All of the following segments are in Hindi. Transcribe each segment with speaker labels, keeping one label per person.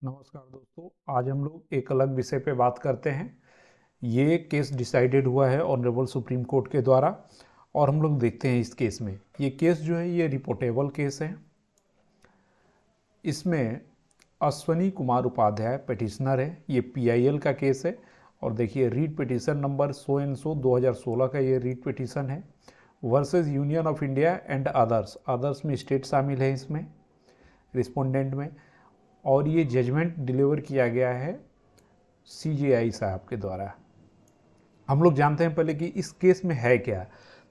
Speaker 1: नमस्कार दोस्तों। आज हम लोग एक अलग विषय पे बात करते हैं। ये केस डिसाइडेड हुआ है ऑनरेबल सुप्रीम कोर्ट के द्वारा और हम लोग देखते हैं इस केस में। ये केस जो है ये रिपोर्टेबल केस है। इसमें अश्वनी कुमार उपाध्याय पिटिशनर है। ये पीआईएल का केस है और देखिए writ petition number so and so 2016 का ये रीट पिटिशन है versus union of India and others में स्टेट शामिल है इसमें रिस्पोंडेंट में। और ये जजमेंट डिलीवर किया गया है सीजेआई साहब के द्वारा। हम लोग जानते हैं पहले कि इस केस में है क्या।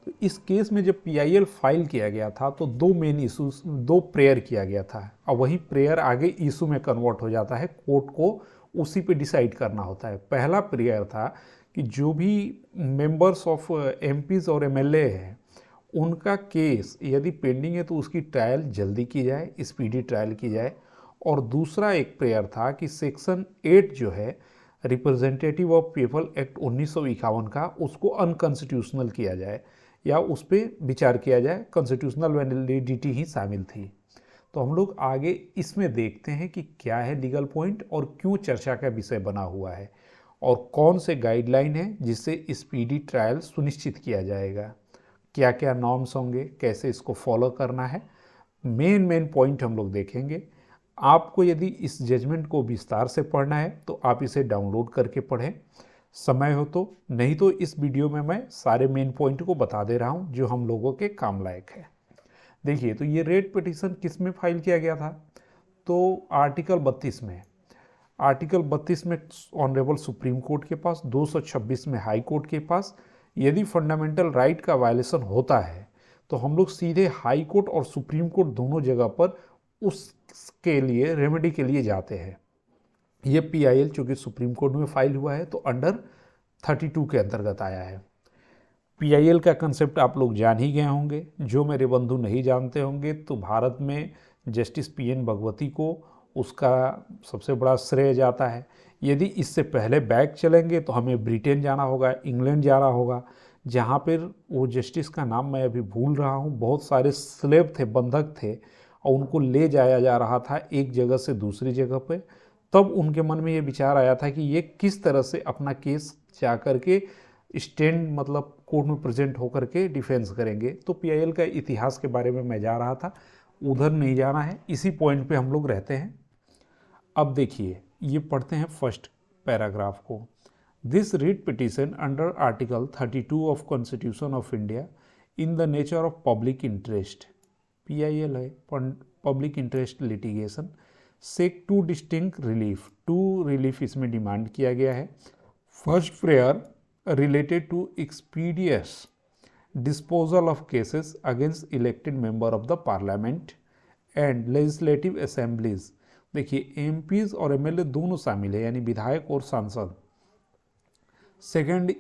Speaker 1: तो इस केस में जब पीआईएल फाइल किया गया था तो दो मेन इशूज, दो प्रेयर किया गया था और वही प्रेयर आगे इशू में कन्वर्ट हो जाता है। कोर्ट को उसी पे डिसाइड करना होता है। पहला प्रेयर था कि जो भी मेंबर्स ऑफ एमपीज और एमएलए हैं उनका केस यदि पेंडिंग है तो उसकी ट्रायल जल्दी की जाए, स्पीडी ट्रायल की जाए। और दूसरा एक प्रेयर था कि सेक्शन 8 जो है रिप्रेजेंटेटिव ऑफ पीपल एक्ट 1951 का, उसको अनकॉन्स्टिट्यूशनल किया जाए या उस पर विचार किया जाए। कॉन्स्टिट्यूशनल वैलिडिटी ही शामिल थी। तो हम लोग आगे इसमें देखते हैं कि क्या है लीगल पॉइंट और क्यों चर्चा का विषय बना हुआ है और कौन से गाइडलाइन है जिससे स्पीडी ट्रायल सुनिश्चित किया जाएगा, क्या क्या नॉर्म्स होंगे, कैसे इसको फॉलो करना है। मेन पॉइंट हम लोग देखेंगे। आपको यदि इस जजमेंट को विस्तार से पढ़ना है तो आप इसे डाउनलोड करके पढ़ें समय हो तो, नहीं तो इस वीडियो में मैं सारे मेन पॉइंट को बता दे रहा हूं जो हम लोगों के काम लायक है। देखिए, तो ये रेट पिटीशन किस में फाइल किया गया था? तो आर्टिकल 32 में। आर्टिकल 32 में ऑनरेबल सुप्रीम कोर्ट के पास, 226 में हाई कोर्ट के पास। यदि फंडामेंटल राइट का वायलेशन होता है तो हम लोग सीधे हाई कोर्ट और सुप्रीम कोर्ट दोनों जगह पर उसके लिए रेमेडी के लिए जाते हैं। ये पीआईएल चूंकि सुप्रीम कोर्ट में फाइल हुआ है तो अंडर 32 के अंतर्गत आया है। पीआईएल का कंसेप्ट आप लोग जान ही गए होंगे। जो मेरे बंधु नहीं जानते होंगे तो भारत में जस्टिस पीएन भगवती को उसका सबसे बड़ा श्रेय जाता है। यदि इससे पहले बैक चलेंगे तो हमें ब्रिटेन जाना होगा, इंग्लैंड जाना होगा, जहाँ पर वो जस्टिस का नाम मैं अभी भूल रहा हूँ। बहुत सारे स्लेव थे, बंधक थे और उनको ले जाया जा रहा था एक जगह से दूसरी जगह पे। तब उनके मन में ये विचार आया था कि ये किस तरह से अपना केस जा कर के स्टैंड मतलब कोर्ट में प्रेजेंट होकर के डिफेंस करेंगे। तो पीआईएल का इतिहास के बारे में मैं जा रहा था, उधर नहीं जाना है, इसी पॉइंट पे हम लोग रहते हैं। अब देखिए, ये पढ़ते हैं फर्स्ट पैराग्राफ को। This writ petition under article 32 of constitution of India in the nature of public interest, PIL है, public interest litigation, seek two distinct relief. Two relief इसमें डिमांड किया गया है। First prayer related to expeditious disposal of cases against elected member of the parliament and legislative assemblies। देखिए, एमपीज और एमएलए दोनों शामिल है, यानी विधायक और सांसद। सेकेंड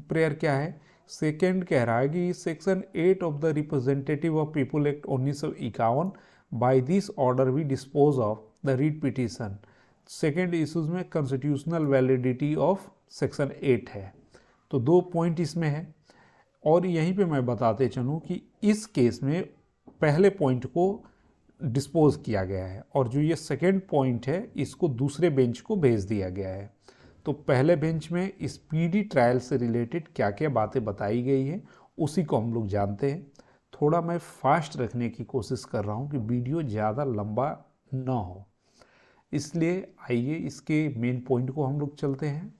Speaker 1: प्रेयर क्या है? सेकेंड कह रहा है कि section 8 of the representative of people act 1951 by this order we dispose of the writ petition. Second issues में कॉन्स्टिट्यूशनल वैलिडिटी ऑफ सेक्शन 8 है। तो दो पॉइंट इसमें है। और यहीं पे मैं बताते चलूँ कि इस केस में पहले पॉइंट को डिस्पोज किया गया है और जो ये सेकेंड पॉइंट है इसको दूसरे बेंच को भेज दिया गया है। तो पहले बेंच में स्पीडी ट्रायल से रिलेटेड क्या क्या बातें बताई गई हैं उसी को हम लोग जानते हैं। थोड़ा मैं फास्ट रखने की कोशिश कर रहा हूँ कि वीडियो ज़्यादा लंबा ना हो, इसलिए आइए इसके मेन पॉइंट को हम लोग चलते हैं।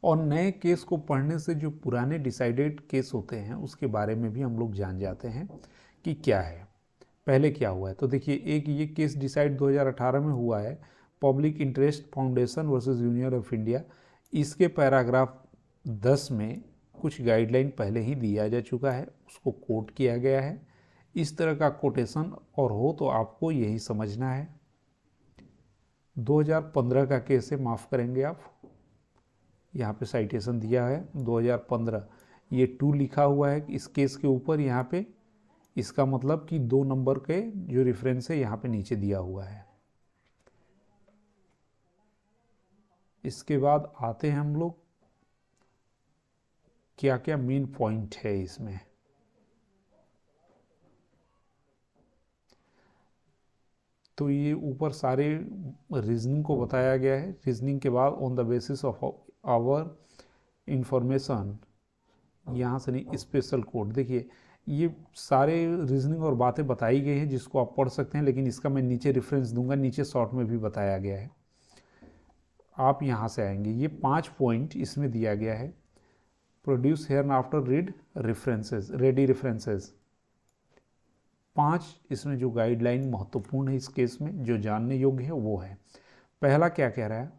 Speaker 1: और नए केस को पढ़ने से जो पुराने डिसाइडेड केस होते हैं उसके बारे में भी हम लोग जान जाते हैं कि क्या है, पहले क्या हुआ है। तो देखिए, एक ये केस डिसाइड 2018 में हुआ है, public interest foundation versus union of India. इसके पैराग्राफ 10 में कुछ गाइडलाइन पहले ही दिया जा चुका है, उसको कोट किया गया है। इस तरह का कोटेशन और हो तो आपको यही समझना है। 2015 का केस है, माफ़ करेंगे आप, यहाँ पे साइटेशन दिया है 2015। ये 2 लिखा हुआ है इस केस के ऊपर यहाँ पे, इसका मतलब कि 2 नंबर के जो रेफरेंस है यहाँ पे नीचे दिया हुआ है। इसके बाद आते हैं हम लोग क्या क्या मेन पॉइंट है इसमें। तो ये ऊपर सारे रीजनिंग को बताया गया है। रीजनिंग के बाद on the basis of our information, यहाँ से नहीं, स्पेशल कोड। देखिए ये सारे रीजनिंग और बातें बताई गई हैं जिसको आप पढ़ सकते हैं, लेकिन इसका मैं नीचे रेफरेंस दूंगा, नीचे शॉर्ट में भी बताया गया है। आप यहाँ से आएंगे, ये 5 पॉइंट इसमें दिया गया है। Produce here after read references, ready references. 5 इसमें जो गाइडलाइन महत्वपूर्ण है इस केस में, जो जानने योग्य है वो है। पहला क्या कह रहा है,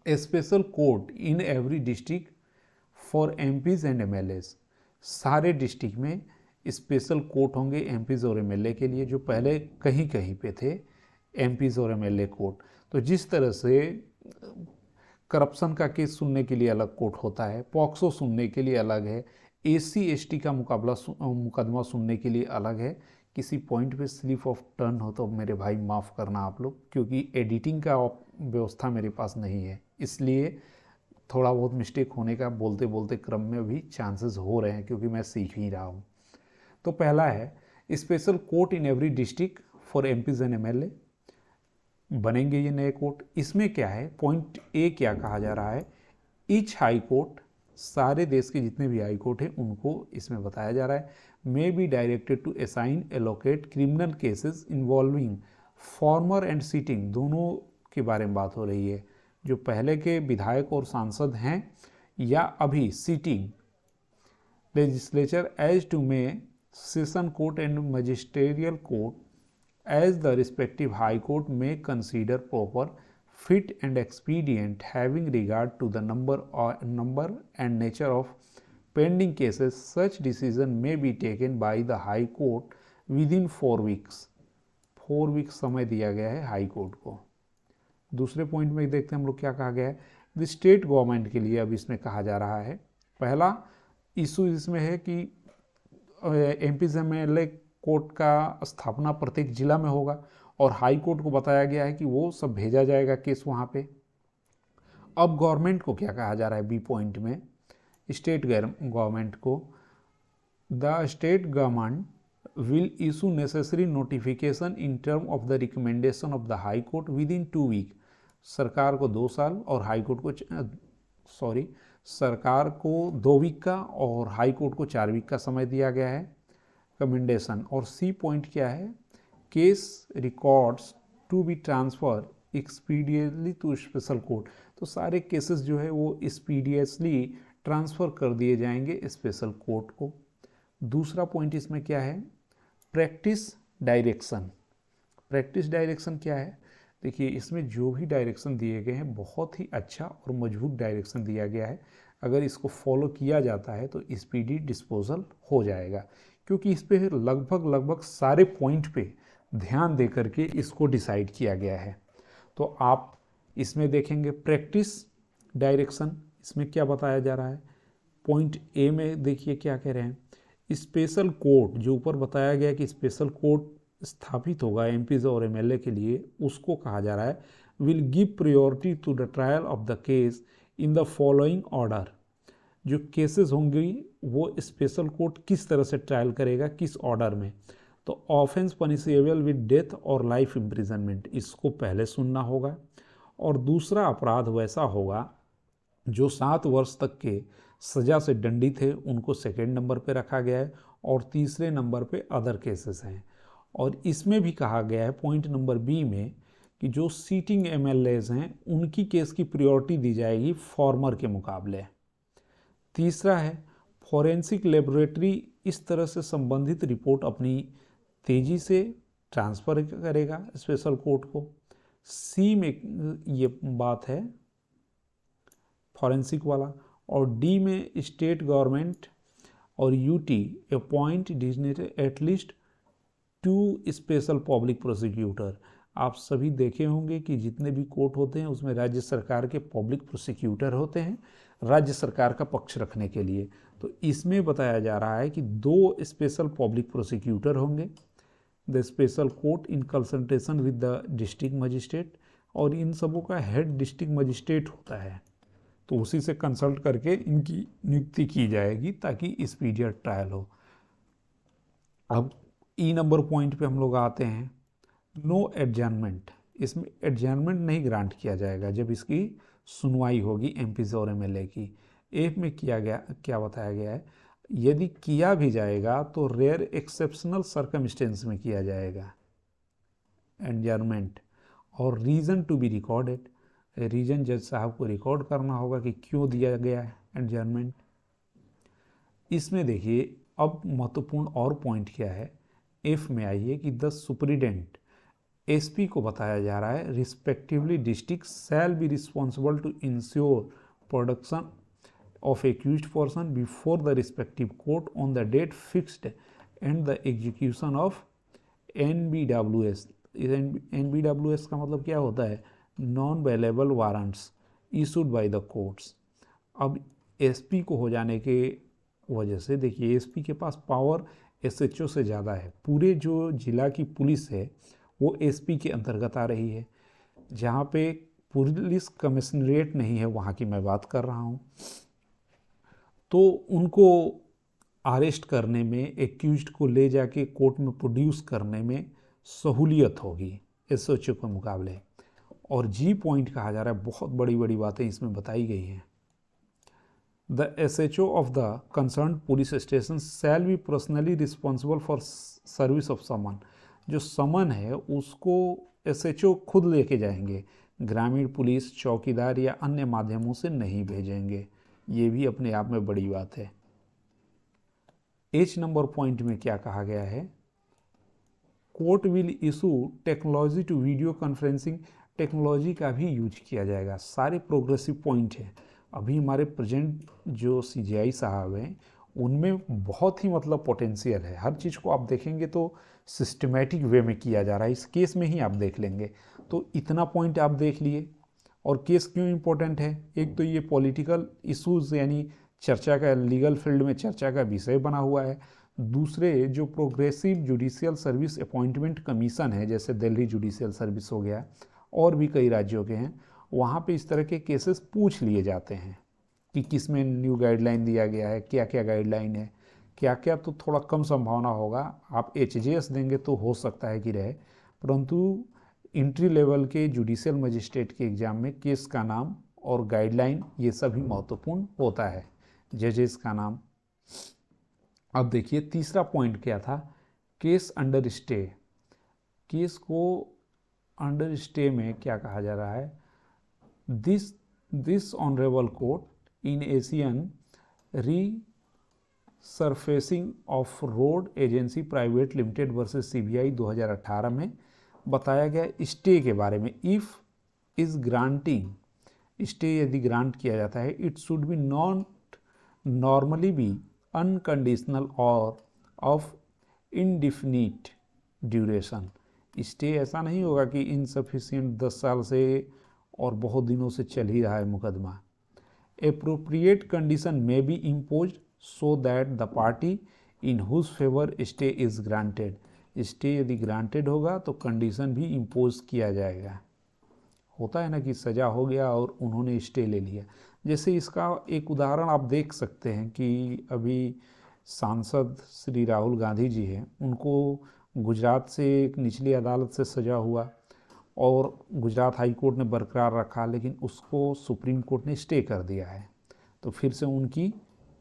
Speaker 1: a special court in every district for MPs and MLAs. सारे डिस्ट्रिक्ट में स्पेशल कोर्ट होंगे एमपीज और एमएलए के लिए, जो पहले कहीं कहीं पे थे एमपीज और एमएलए कोर्ट। तो जिस तरह से करप्शन का केस सुनने के लिए अलग कोर्ट होता है, पॉक्सो सुनने के लिए अलग है, एससी एसटी का मुकदमा सुनने के लिए अलग है। किसी point pay slip of turn हो तो मेरे भाई माफ़ करना आप लोग, क्योंकि एडिटिंग का व्यवस्था मेरे पास नहीं है, इसलिए थोड़ा बहुत मिस्टेक होने का बोलते बोलते क्रम में भी चांसेस हो रहे हैं, क्योंकि मैं सीख ही रहा हूँ। तो पहला है special court in every district for MPs and MLA, बनेंगे ये नए कोर्ट। इसमें क्या है, पॉइंट ए क्या कहा जा रहा है, ईच हाई कोर्ट, सारे देश के जितने भी हाई कोर्ट हैं उनको इसमें बताया जा रहा है, may be directed to assign allocate criminal cases involving former and sitting, दोनों के बारे में बात हो रही है, जो पहले के विधायक और सांसद हैं या अभी sitting legislature, as to may session court and magisterial court as the respective high court may consider proper, fit and expedient having regard to the number and nature of pending cases. Such decision may be taken by the high court within 4 weeks. 4 weeks समय दिया गया है हाई कोर्ट को। दूसरे पॉइंट में देखते हैं हम लोग क्या कहा गया है, द स्टेट गवर्नमेंट के लिए अब इसमें कहा जा रहा है। पहला इशू इसमें है कि एमपी एमएलए कोर्ट का स्थापना प्रत्येक जिला में होगा, और हाई कोर्ट को बताया गया है कि वो सब भेजा जाएगा केस वहाँ पे। अब गवर्नमेंट को क्या कहा जा रहा है, बी पॉइंट में, स्टेट गवर्नमेंट को, the state government will issue necessary notification in term of the recommendation of the high court within 2 week. सरकार को 2 साल और हाई कोर्ट को सरकार को 2 वीक का और हाई कोर्ट को 4 वीक का समय दिया गया है कमेंडेशन। और सी पॉइंट क्या है, case records to be transfer expeditiously to special court. तो सारे केसेस जो है वो एक्सपीडियसली ट्रांसफ़र कर दिए जाएंगे स्पेशल कोर्ट को। दूसरा पॉइंट इसमें क्या है, प्रैक्टिस डायरेक्शन। प्रैक्टिस डायरेक्शन क्या है, देखिए इसमें जो भी डायरेक्शन दिए गए हैं बहुत ही अच्छा और मजबूत डायरेक्शन दिया गया है। अगर इसको फॉलो किया जाता है तो स्पीडी डिस्पोजल हो जाएगा, क्योंकि इस पे लगभग सारे पॉइंट पे ध्यान दे करके इसको डिसाइड किया गया है। तो आप इसमें देखेंगे प्रैक्टिस डायरेक्शन, इसमें क्या बताया जा रहा है, पॉइंट ए में देखिए क्या कह रहे हैं, स्पेशल कोर्ट जो ऊपर बताया गया कि स्पेशल कोर्ट स्थापित होगा एमपीज और एमएलए के लिए, उसको कहा जा रहा है will give priority to the trial of the case in the following order. जो केसेस होंगे वो स्पेशल कोर्ट किस तरह से ट्रायल करेगा, किस ऑर्डर में, तो ऑफेंस पनिशेबल विद डेथ और लाइफ इम्प्रिजनमेंट, इसको पहले सुनना होगा। और दूसरा अपराध वैसा होगा जो 7 वर्ष तक के सज़ा से दंडित है, उनको सेकेंड नंबर पे रखा गया है, और तीसरे नंबर पे अदर केसेस हैं। और इसमें भी कहा गया है पॉइंट नंबर बी में कि जो सीटिंग एमएलएज हैं उनकी केस की प्रायोरिटी दी जाएगी फॉर्मर के मुकाबले। तीसरा है फॉरेंसिक लेबोरेटरी इस तरह से संबंधित रिपोर्ट अपनी तेज़ी से ट्रांसफ़र करेगा स्पेशल कोर्ट को। सी में ये बात है फॉरेंसिक वाला, और डी में स्टेट गवर्नमेंट और UT appoint designated at least 2 special public prosecutor. आप सभी देखे होंगे कि जितने भी कोर्ट होते हैं उसमें राज्य सरकार के पब्लिक प्रोसिक्यूटर होते हैं राज्य सरकार का पक्ष रखने के लिए। तो इसमें बताया जा रहा है कि 2 स्पेशल पब्लिक प्रोसिक्यूटर होंगे, the special court in consultation with the district magistrate, और इन सबों का हेड डिस्ट्रिक्ट मजिस्ट्रेट होता है, तो उसी से कंसल्ट करके इनकी नियुक्ति की जाएगी ताकि स्पीडियर ट्रायल हो। अब ई नंबर पॉइंट पे हम लोग आते हैं, नो एडजर्नमेंट। इसमें एडजर्नमेंट नहीं ग्रांट किया जाएगा जब इसकी सुनवाई होगी एमपीज और एमएलए की। एफ में क्या बताया गया है, यदि किया भी जाएगा तो रेयर एक्सेप्शनल सर्कमस्टेंस में किया जाएगा एडजर्नमेंट, और reason to be recorded, reason जज साहब को रिकॉर्ड करना होगा कि क्यों दिया गया है एडजर्नमेंट। इसमें देखिए अब महत्वपूर्ण और पॉइंट क्या है, एफ में आइए कि द सुपरिटेंडेंट एसपी को बताया जा रहा है respectively district shall be responsible to ensure production of accused person before the respective court on the date fixed and the execution of NBWS। NBWS का मतलब क्या होता है, non वेलेबल warrants issued by the courts. अब एसपी को हो जाने के वजह से देखिए एसपी के पास पावर एसएचओ से ज़्यादा है, पूरे जो जिला की पुलिस है वो एसपी के अंतर्गत आ रही है। जहाँ पे पुलिस कमिश्नरेट नहीं है वहाँ की मैं बात कर रहा हूँ, तो उनको अरेस्ट करने में, एक्यूज्ड को ले जाके कोर्ट में प्रोड्यूस करने में सहूलियत होगी एसएचओ के मुकाबले। और जी पॉइंट कहा जा रहा है, बहुत बड़ी बड़ी बातें इसमें बताई गई हैं। The SHO of the concern police station shall be personally responsible for service of summon. जो समन है उसको एसएचओ खुद लेके जाएंगे, ग्रामीण पुलिस, चौकीदार या अन्य माध्यमों से नहीं भेजेंगे। ये भी अपने आप में बड़ी बात है। एच नंबर पॉइंट में क्या कहा गया है, court will issue technology to video conferencing, technology का भी यूज किया जाएगा। सारे प्रोग्रेसिव पॉइंट हैं। अभी हमारे प्रेजेंट जो सीजीआई साहब हैं उनमें बहुत ही मतलब पोटेंशियल है। हर चीज़ को आप देखेंगे तो सिस्टमेटिक वे में किया जा रहा है। इस केस में ही आप देख लेंगे तो इतना पॉइंट आप देख लिए। और केस क्यों इम्पोर्टेंट है, एक तो ये पॉलिटिकल इश्यूज यानी चर्चा का, लीगल फील्ड में चर्चा का विषय बना हुआ है। दूसरे जो progressive judicial service appointment commission है, जैसे दिल्ली जुडिशियल सर्विस हो गया और भी कई राज्यों के हैं, वहाँ पे इस तरह के केसेस पूछ लिए जाते हैं कि किस में न्यू गाइडलाइन दिया गया है, क्या क्या गाइडलाइन है, क्या क्या। तो थोड़ा कम संभावना होगा, आप एचजेएस देंगे तो हो सकता है कि रहे, परंतु इंट्री लेवल के जुडिशियल मजिस्ट्रेट के एग्ज़ाम में केस का नाम और गाइडलाइन ये सभी महत्वपूर्ण होता है, जजेस का नाम। अब देखिए तीसरा पॉइंट क्या था, केस अंडर स्टे। केस को अंडर स्टे में क्या कहा जा रहा है, this honourable court in Asian surfacing of road agency private limited versus CBI 2018 में बताया गया स्टे के बारे में। इफ़ इज ग्रांटिंग, स्टे यदि ग्रांट किया जाता है, it should be not normally B unconditional और ऑफ इनडिफिनिट ड्यूरेशन। स्टे ऐसा नहीं होगा कि इनसफिशिएंट 10 साल से और बहुत दिनों से चल ही रहा है मुकदमा। एप्रोप्रिएट कंडीशन में be imposed so that the party in whose favour stay is granted. Stay यदि ग्रांटेड होगा तो कंडीशन भी इम्पोज किया जाएगा। होता है ना कि सज़ा हो गया और उन्होंने स्टे ले लिया। जैसे इसका एक उदाहरण आप देख सकते हैं कि अभी सांसद श्री राहुल गांधी जी हैं, उनको गुजरात से एक निचली अदालत से सज़ा हुआ और गुजरात हाई कोर्ट ने बरकरार रखा, लेकिन उसको सुप्रीम कोर्ट ने स्टे कर दिया है। तो फिर से उनकी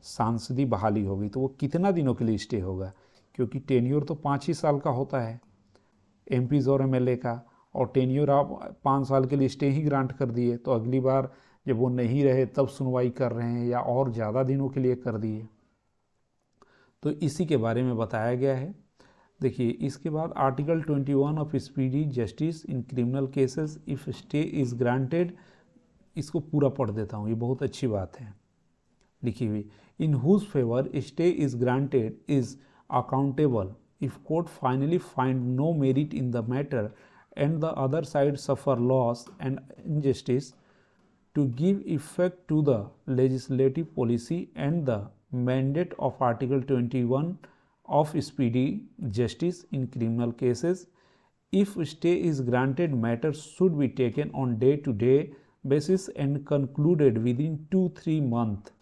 Speaker 1: सांसदी बहाली होगी। तो वो कितना दिनों के लिए स्टे होगा, क्योंकि टेन्योर तो 5 ही साल का होता है एमपीज और एमएलए का, और टेन्योर आप 5 साल के लिए स्टे ही ग्रांट कर दिए, तो अगली बार जब वो नहीं रहे तब सुनवाई कर रहे हैं या और ज़्यादा दिनों के लिए कर दिए। तो इसी के बारे में बताया गया है। देखिए इसके बाद article 21 of speedy justice in criminal cases if stay is granted, इसको पूरा पढ़ देता हूँ, ये बहुत अच्छी बात है लिखी हुई। In whose favour stay is granted is accountable if court finally find no merit in the matter and the other side suffer loss and injustice to give effect to the legislative policy and the mandate of Article 21 of speedy justice in criminal cases. If stay is granted, matters should be taken on day-to-day basis and concluded within 2-3 month.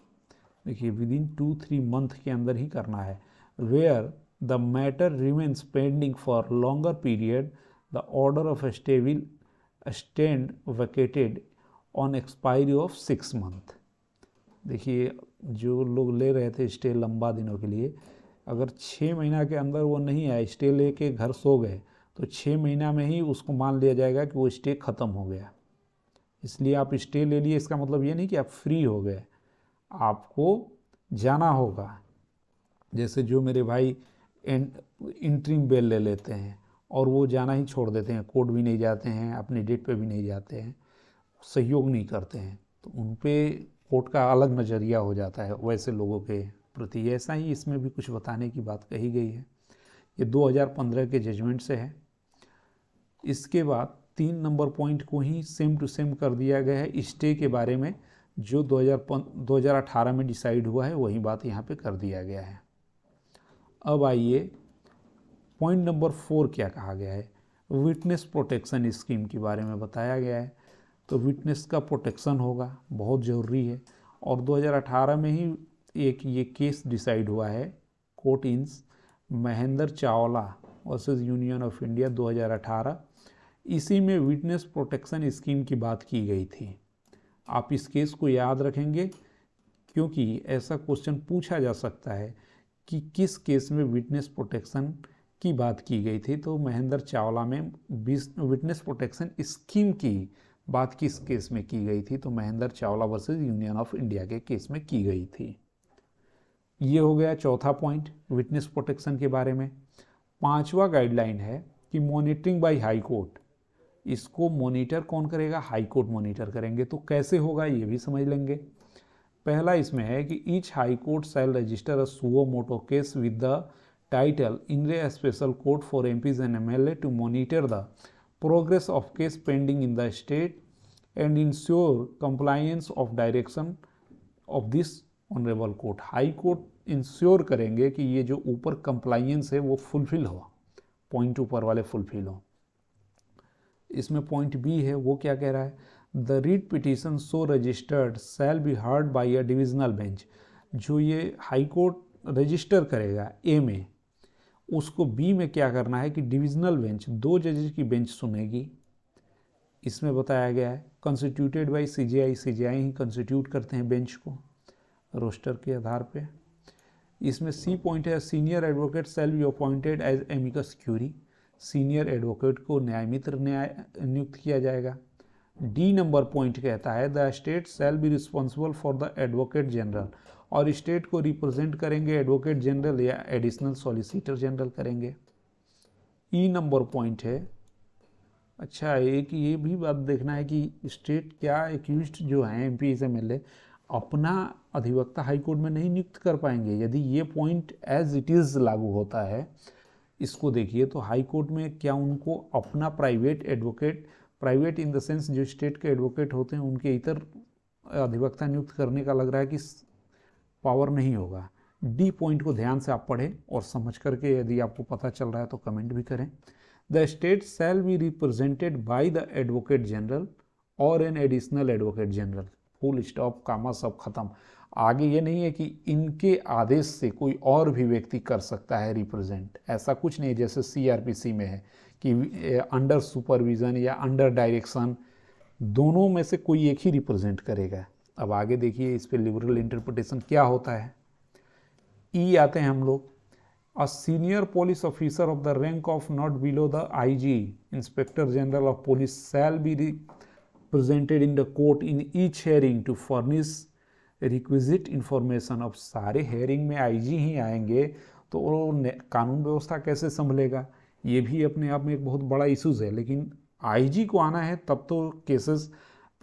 Speaker 1: देखिए within 2-3 month के अंदर ही करना है। Where the matter remains pending for longer period, the order of stay will stand vacated on expiry of 6 month. देखिए जो लोग ले रहे थे स्टे लंबा दिनों के लिए, अगर 6 महीना के अंदर वो नहीं आए, स्टे लेके घर सो गए, तो 6 महीना में ही उसको मान लिया जाएगा कि वो स्टे ख़त्म हो गया। इसलिए आप स्टे ले लिए, इसका मतलब ये नहीं कि आप फ्री हो गए, आपको जाना होगा। जैसे जो मेरे भाई इंटरिम बेल ले लेते हैं और वो जाना ही छोड़ देते हैं, कोर्ट भी नहीं जाते हैं, अपनी डेट पे भी नहीं जाते हैं, सहयोग नहीं करते हैं, तो उन पे कोर्ट का अलग नज़रिया हो जाता है वैसे लोगों के प्रति। ऐसा ही इसमें भी कुछ बताने की बात कही गई है। ये 2015 के जजमेंट से है। इसके बाद 3 नंबर पॉइंट को ही सेम टू सेम कर दिया गया है स्टे के बारे में, जो 2018 में डिसाइड हुआ है वही बात यहाँ पे कर दिया गया है। अब आइए पॉइंट नंबर 4 क्या कहा गया है। विटनेस प्रोटेक्शन स्कीम के बारे में बताया गया है। तो विटनेस का प्रोटेक्शन होगा, बहुत ज़रूरी है। और 2018 में ही एक ये केस डिसाइड हुआ है, कोर्ट इंस Mahendra Chawla versus union of India 2018। इसी में विटनेस प्रोटेक्शन स्कीम की बात की गई थी। आप इस केस को याद रखेंगे क्योंकि ऐसा क्वेश्चन पूछा जा सकता है कि किस केस में विटनेस प्रोटेक्शन की बात की गई थी। तो महेंद्र चावला में विटनेस प्रोटेक्शन स्कीम की बात किस केस में की गई थी, तो Mahendra Chawla versus union of India के केस में की गई थी। ये हो गया चौथा पॉइंट विटनेस प्रोटेक्शन के बारे में। 5वां गाइडलाइन है कि मॉनिटरिंग बाय हाई कोर्ट। इसको मॉनिटर कौन करेगा? हाई कोर्ट मॉनिटर करेंगे। तो कैसे होगा ये भी समझ लेंगे। पहला इसमें है कि each high court shall register a suo motu case with the title in a special court for MPs and MLA to monitor the progress of case pending in the state and ensure compliance of direction of this honorable court। High court ensure करेंगे कि ये जो ऊपर कंप्लाइंस है वो फुलफिल हो, पॉइंट ऊपर वाले फुलफिल हो। इसमें पॉइंट बी है, वो क्या कह रहा है? The writ petition so registered shall be heard by a divisional bench. जो ये हाई कोर्ट रजिस्टर करेगा ए में, उसको बी में क्या करना है कि डिविजनल बेंच 2 जजेस की बेंच सुनेगी। इसमें बताया गया है कॉन्स्टिट्यूटेड बाई सीजीआई। सीजीआई ही कॉन्स्टिट्यूट करते हैं बेंच को रोस्टर के आधार पे। इसमें सी पॉइंट है senior advocate shall be appointed as amicus curiae. Senior advocate को न्यायमित्र नियुक्त किया जाएगा। डी नंबर पॉइंट कहता है the state shall be responsible for the advocate general. और स्टेट को रिप्रेजेंट करेंगे एडवोकेट जनरल या एडिशनल सॉलिसिटर जनरल करेंगे। ई नंबर पॉइंट है, अच्छा एक ये भी बात देखना है कि स्टेट क्या एक्यूज्ड जो हैं एमपी एमएलए अपना अधिवक्ता हाई कोर्ट में नहीं नियुक्त कर पाएंगे। यदि ये पॉइंट एज इट इज़ लागू होता है, इसको देखिए, तो हाई कोर्ट में क्या उनको अपना private advocate, private in the sense जो स्टेट के एडवोकेट होते हैं उनके इतर अधिवक्ता नियुक्त करने का लग रहा है कि पावर नहीं होगा। डी पॉइंट को ध्यान से आप पढ़ें और समझ करके यदि आपको पता चल रहा है तो कमेंट भी करें। The state shall be represented by the advocate general और an additional advocate general. Full stop, comma, सब खत्म। आगे ये नहीं है कि इनके आदेश से कोई और भी व्यक्ति कर सकता है रिप्रेजेंट, ऐसा कुछ नहीं जैसे सीआरपीसी में है कि अंडर सुपरविजन या अंडर डायरेक्शन दोनों में से कोई एक ही रिप्रेजेंट करेगा। अब आगे देखिए इस पे लिबरल इंटरप्रिटेशन क्या होता है। ई आते हैं हम लोग। A senior police officer of the rank of not below the IG inspector general of police shall be represented in the court in each hearing to furnish requisite information. अब सारे हेयरिंग में आईजी ही आएंगे तो कानून व्यवस्था कैसे संभलेगा? ये भी अपने आप में एक बहुत बड़ा इशूज़ है। लेकिन आईजी को आना है तब तो केसेस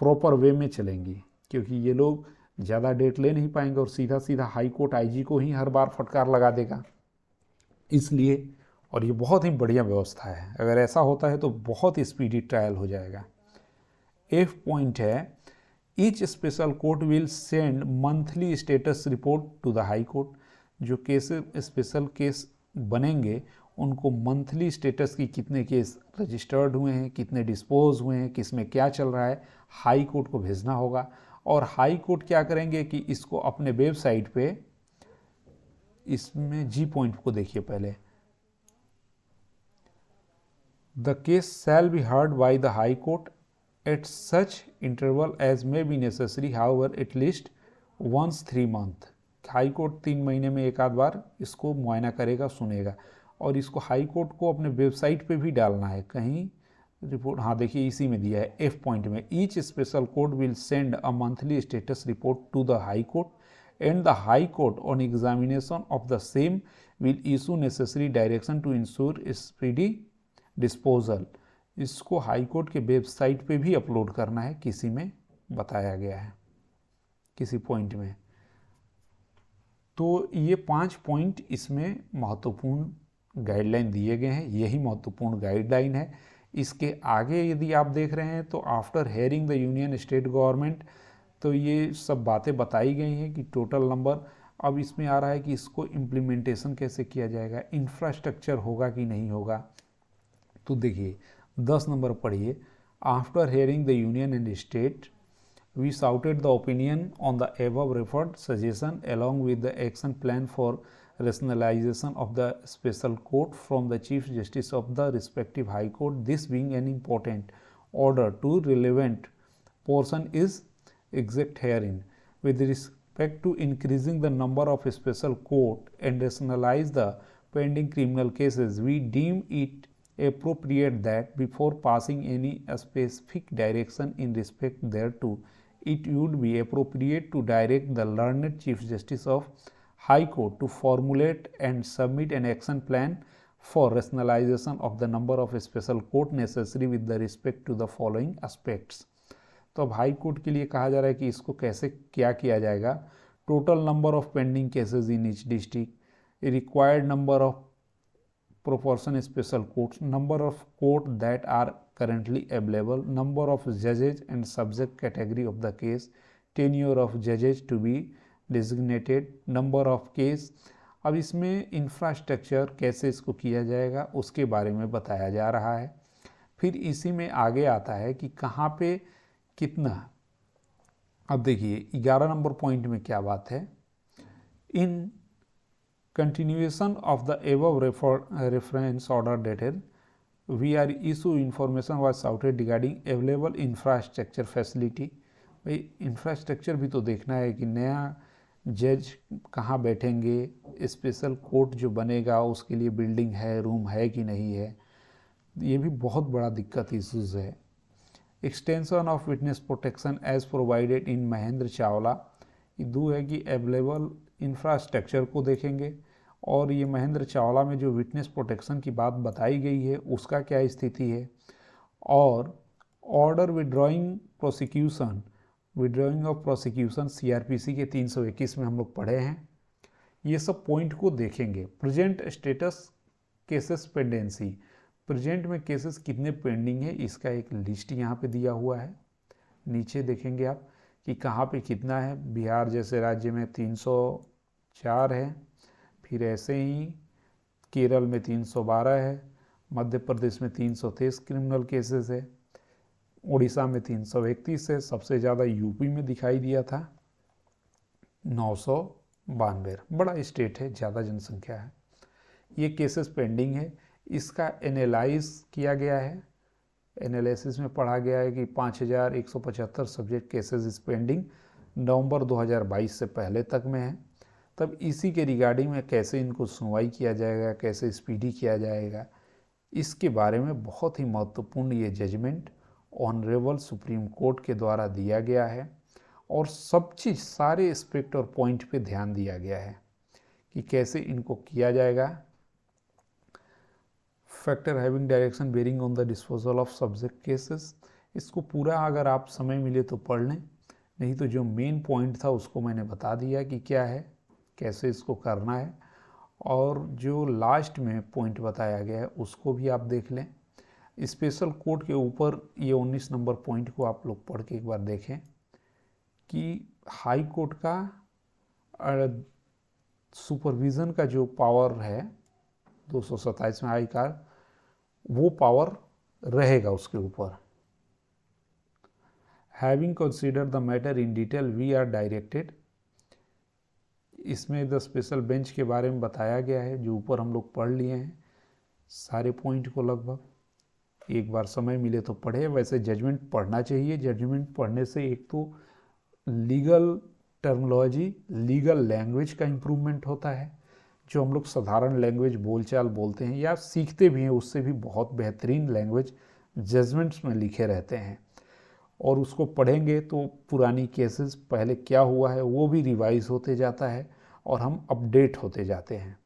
Speaker 1: प्रॉपर वे में चलेंगी, क्योंकि ये लोग ज़्यादा डेट ले नहीं पाएंगे और सीधा सीधा हाई कोर्ट आईजी को ही हर बार फटकार लगा देगा। इसलिए, और ये बहुत ही बढ़िया व्यवस्था है, अगर ऐसा होता है तो बहुत स्पीडी ट्रायल हो जाएगा। एफ पॉइंट है each special court will send monthly status report to the high court. जो केस स्पेशल केस बनेंगे उनको मंथली स्टेटस की, कितने केस रजिस्टर्ड हुए हैं, कितने डिस्पोज हुए हैं, किस में क्या चल रहा है, हाई कोर्ट को भेजना होगा। और हाई कोर्ट क्या करेंगे कि इसको अपने वेबसाइट पे, इसमें जी पॉइंट को देखिए पहले, the case shall be heard by the high court at such interval as may be necessary, however at least once 3 month. High court 3 महीने में एक आध बार इसको मुआयना करेगा, सुनेगा। और इसको हाई कोर्ट को अपने वेबसाइट पे भी डालना है कहीं रिपोर्ट। हाँ देखिए इसी में दिया है एफ पॉइंट में, each special court will send a monthly status report to the high court and the high court on examination of the same will issue necessary direction to ensure speedy disposal. इसको हाई कोर्ट के वेबसाइट पे भी अपलोड करना है, किसी में बताया गया है, किसी पॉइंट में। तो ये 5 पॉइंट इसमें महत्वपूर्ण गाइडलाइन दिए गए हैं, यही महत्वपूर्ण गाइडलाइन है। इसके आगे यदि आप देख रहे हैं तो after hearing the union state government, तो ये सब बातें बताई गई हैं कि टोटल नंबर। अब इसमें आ रहा है कि इसको इम्प्लीमेंटेशन कैसे किया जाएगा, इंफ्रास्ट्रक्चर होगा कि नहीं होगा। तो देखिए 10 नंबर पढ़िए, after hearing the union and state we shouted the opinion on the above referred suggestion along with the action plan for rationalization of the special court from the Chief Justice of the respective High Court. This being an important order to relevant portion is exact herein. With respect to increasing the number of special court and rationalize the pending criminal cases, we deem it appropriate that before passing any specific direction in respect thereto, it would be appropriate to direct the learned Chief Justice of High Court to formulate and submit an action plan for rationalization of the number of special court necessary with the respect to the following aspects. तो अब हाई कोर्ट के लिए कहा जा रहा है कि इसको कैसे क्या किया जाएगा। Total number of pending cases in each district, required number of proportion special courts, number of court that are currently available, number of judges and subject category of the case, tenure of judges to be designated, number of case। अब इसमें इंफ्रास्ट्रक्चर कैसे इसको किया जाएगा उसके बारे में बताया जा रहा है। फिर इसी में आगे आता है कि कहाँ पे कितना। अब देखिए 11 नंबर पॉइंट में क्या बात है, इन continuation of the above reference order dated, we are issue information was shouted regarding available infrastructure facility। भाई इंफ्रास्ट्रक्चर भी तो देखना है कि नया जज कहाँ बैठेंगे, स्पेशल कोर्ट जो बनेगा उसके लिए बिल्डिंग है, रूम है कि नहीं है, ये भी बहुत बड़ा दिक्कत इशूज़ है। Extension of witness protection as provided in Mahendra Chawla, ये दो है कि अवेलेबल इंफ्रास्ट्रक्चर को देखेंगे और ये महेंद्र चावला में जो विटनेस प्रोटेक्शन की बात बताई गई है उसका क्या स्थिति है। और order withdrawing prosecution, withdrawing of prosecution CrPC के 321 में हम लोग पढ़े हैं, ये सब पॉइंट को देखेंगे। Present status cases pendency, present में केसेस कितने पेंडिंग है इसका एक लिस्ट यहाँ पे दिया हुआ है, नीचे देखेंगे आप कि कहाँ पे कितना है। बिहार जैसे राज्य में 304 है, फिर ऐसे ही केरल में 312 है, मध्य प्रदेश में 323 क्रिमिनल केसेस है, उड़ीसा में 331 है, सबसे ज़्यादा यूपी में दिखाई दिया था 992। बड़ा स्टेट है, ज़्यादा जनसंख्या है। ये केसेस पेंडिंग है, इसका एनालाइज किया गया है, एनालिसिस में पढ़ा गया है कि 5175 सब्जेक्ट केसेस इस पेंडिंग नवंबर 2022 से पहले तक में है। तब इसी के रिगार्डिंग में कैसे इनको सुनवाई किया जाएगा, कैसे स्पीडी किया जाएगा, इसके बारे में बहुत ही महत्वपूर्ण ये जजमेंट ऑनरेबल सुप्रीम कोर्ट के द्वारा दिया गया है। और सब चीज़ सारे एस्पेक्ट और पॉइंट पे ध्यान दिया गया है कि कैसे इनको किया जाएगा। Factor having direction bearing on the disposal of subject cases, इसको पूरा अगर आप समय मिले तो पढ़ लें, नहीं तो जो मेन पॉइंट था उसको मैंने बता दिया कि क्या है, कैसे इसको करना है। और जो लास्ट में पॉइंट बताया गया है उसको भी आप देख लें। स्पेशल कोर्ट के ऊपर ये 19 नंबर पॉइंट को आप लोग पढ़ के एक बार देखें कि हाई कोर्ट का सुपरविज़न का जो पावर है 227 में आई का, वो पावर रहेगा उसके ऊपर। Having consider the matter in detail we are directed, इसमें द स्पेशल बेंच के बारे में बताया गया है जो ऊपर हम लोग पढ़ लिए हैं सारे पॉइंट को लगभग। एक बार समय मिले तो पढ़े। वैसे जजमेंट पढ़ना चाहिए। जजमेंट पढ़ने से एक तो लीगल टर्मिनोलॉजी, लीगल लैंग्वेज का इम्प्रूवमेंट होता है। जो हम लोग साधारण लैंग्वेज बोलचाल बोलते हैं या सीखते भी हैं, उससे भी बहुत बेहतरीन लैंग्वेज जजमेंट्स में लिखे रहते हैं। और उसको पढ़ेंगे तो पुरानी केसेस, पहले क्या हुआ है वो भी रिवाइज होते जाता है और हम अपडेट होते जाते हैं।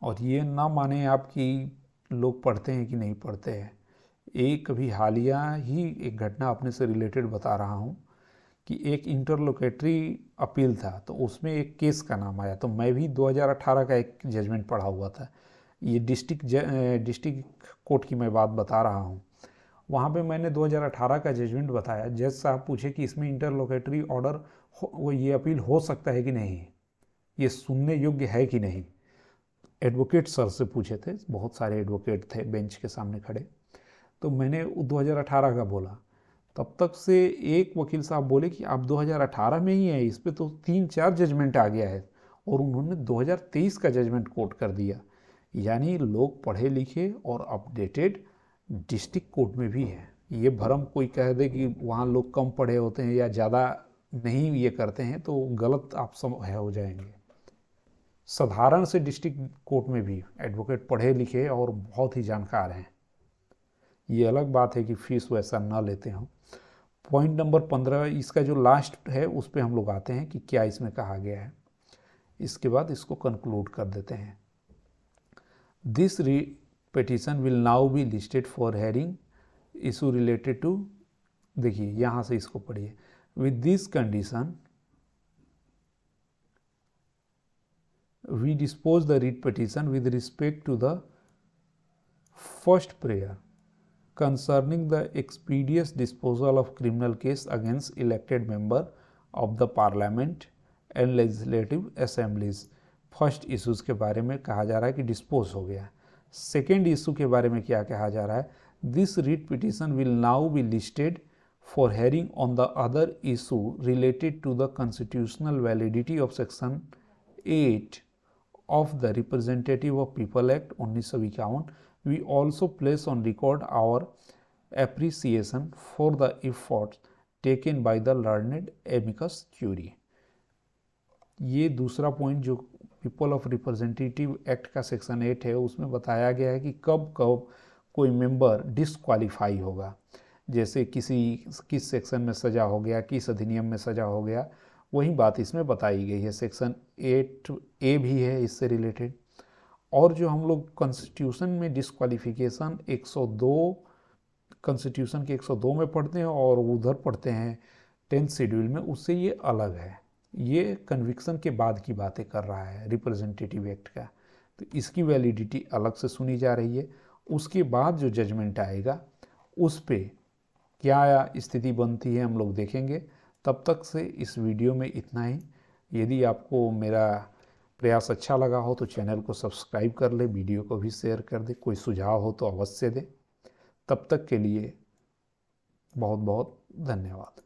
Speaker 1: और ये ना माने आप कि लोग पढ़ते हैं कि नहीं पढ़ते हैं। एक अभी हालिया ही एक घटना अपने से रिलेटेड बता रहा हूँ कि एक इंटरलोकेटरी अपील था, तो उसमें एक केस का नाम आया। तो मैं भी 2018 का एक जजमेंट पढ़ा हुआ था। ये डिस्ट्रिक्ट कोर्ट की मैं बात बता रहा हूँ। वहाँ पे मैंने 2018 का जजमेंट बताया। जज साहब पूछे कि इसमें इंटरलोकेटरी ऑर्डर वो ये अपील हो सकता है कि नहीं, ये सुनने योग्य है कि नहीं। एडवोकेट सर से पूछे थे, बहुत सारे एडवोकेट थे बेंच के सामने खड़े। तो मैंने 2018 का बोला। तब तक से एक वकील साहब बोले कि आप 2018 में ही है, इस पे तो 3-4 जजमेंट आ गया है। और उन्होंने 2023 का जजमेंट कोट कर दिया। यानी लोग पढ़े लिखे और अपडेटेड डिस्ट्रिक्ट कोर्ट में भी है। ये भरम कोई कह दे कि वहाँ लोग कम पढ़े होते हैं या ज़्यादा नहीं ये करते हैं, तो गलत आप सब हो जाएंगे। साधारण से डिस्ट्रिक्ट कोर्ट में भी एडवोकेट पढ़े लिखे और बहुत ही जानकार हैं। ये अलग बात है कि फीस वैसा ना लेते हों। पॉइंट नंबर 15, इसका जो लास्ट है उस पर हम लोग आते हैं कि क्या इसमें कहा गया है। इसके बाद इसको कंक्लूड कर देते हैं। This petition will now be listed for hearing issue related to, देखिए यहाँ से इसको पढ़िए। With this condition we dispose the writ petition with respect to the first prayer concerning the expeditious disposal of criminal case against elected member of the parliament and legislative assemblies। First issues के बारे में कहा जा रहा है कि डिस्पोज हो गया। सेकेंड इशू के बारे में क्या कहा जा रहा है, this writ petition will now be listed for hearing on the other issue related to the constitutional validity of section 8 of the Representative of People Act 1951, we also place on record our appreciation for the efforts taken by the learned amicus curiae। ये दूसरा पॉइंट जो पीपल ऑफ रिप्रेजेंटेटिव एक्ट का सेक्शन 8 है, उसमें बताया गया है कि कब कब कोई मेंबर डिसक्वालीफाई होगा। जैसे किस सेक्शन में सजा हो गया, किस अधिनियम में सजा हो गया, वही बात इसमें बताई गई है। सेक्शन 8A भी है इससे रिलेटेड। और जो हम लोग कॉन्स्टिट्यूशन में डिसक्वालिफिकेशन 102, कॉन्स्टिट्यूशन के 102 में पढ़ते हैं और उधर पढ़ते हैं 10th शेड्यूल में, उससे ये अलग है। ये कन्विक्शन के बाद की बातें कर रहा है रिप्रेजेंटेटिव एक्ट का, तो इसकी वैलिडिटी अलग से सुनी जा रही है। उसके बाद जो जजमेंट आएगा उस पर क्या स्थिति बनती है हम लोग देखेंगे। तब तक से इस वीडियो में इतना ही। यदि आपको मेरा प्रयास अच्छा लगा हो तो चैनल को सब्सक्राइब कर ले, वीडियो को भी शेयर कर दे। कोई सुझाव हो तो अवश्य दे। तब तक के लिए बहुत बहुत धन्यवाद।